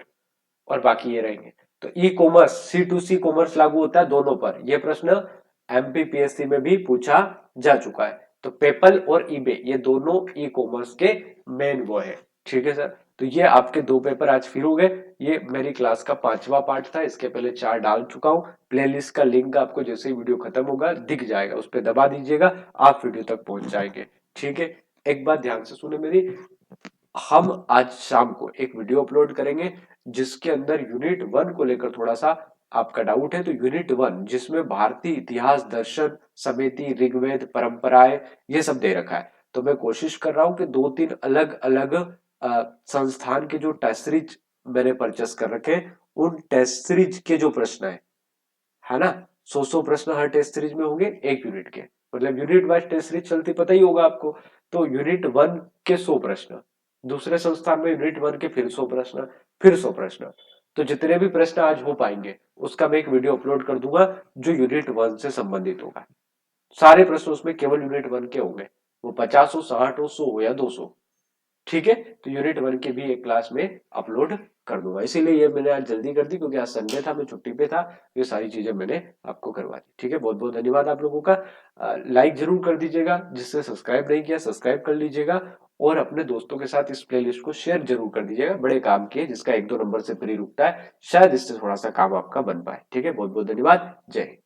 और बाकी ये रहेंगे। तो e-commerce, C to C commerce लागू होता है दोनों पर। यह प्रश्न एमपीपीएससी में भी पूछा जा चुका है। तो पेपल और ईबे ये दोनों ई कॉमर्स के मेन वो है। ठीक है सर, तो ये आपके 2 पेपर आज फिर हो गए। ये मेरी क्लास का 5वां पार्ट था, इसके पहले 4 डाल चुका हूं। प्लेलिस्ट का लिंक आपको जैसे ही वीडियो खत्म होगा दिख जाएगा, उस पर दबा दीजिएगा, आप वीडियो तक पहुंच जाएंगे। ठीक है, एक बात ध्यान से सुने मेरी, हम आज शाम को एक वीडियो अपलोड करेंगे जिसके अंदर यूनिट 1 को लेकर थोड़ा सा आपका डाउट है, तो यूनिट 1 जिसमें भारतीय इतिहास, दर्शन, समिति, ऋग्वेद, परंपराएं, ये सब दे रखा है। तो मैं कोशिश कर रहा हूं कि 2-3 अलग अलग संस्थान के जो टेस्ट सीरीज मैंने परचेस कर रखे हैं, उन टेस्ट सीरीज के जो प्रश्न है ना, 100 प्रश्न हर टेस्ट सीरीज में होंगे एक यूनिट के, मतलब यूनिट वाइज टेस्ट सीरीज चलती पता ही होगा आपको। तो यूनिट 1 के 100 प्रश्न, दूसरे संस्थान में यूनिट 1 के फिर 100 प्रश्न, फिर 100 प्रश्न। तो जितने भी प्रश्न आज हो पाएंगे उसका मैं एक वीडियो अपलोड कर दूंगा जो यूनिट 1 से संबंधित होगा। सारे प्रश्न उसमें केवल यूनिट 1 के होंगे, वो 50 हो, 60 हो, 100 हो या 200। ठीक है, तो यूनिट 1 की भी एक क्लास में अपलोड कर दूंगा, इसीलिए ये मैंने आज जल्दी कर दी क्योंकि आज संडे था, मैं छुट्टी पे था। ये सारी चीजें मैंने आपको करवा दी। ठीक है, बहुत बहुत धन्यवाद आप लोगों का। लाइक जरूर कर दीजिएगा, जिससे सब्सक्राइब नहीं किया सब्सक्राइब कर लीजिएगा, और अपने दोस्तों के साथ इस प्लेलिस्ट को शेयर जरूर कर दीजिएगा। बड़े काम की है, जिसका 1-2 नंबर से फ्री रुकता है, शायद इससे थोड़ा सा काम आपका बन पाए। ठीक है, बहुत बहुत धन्यवाद, जय हिंद।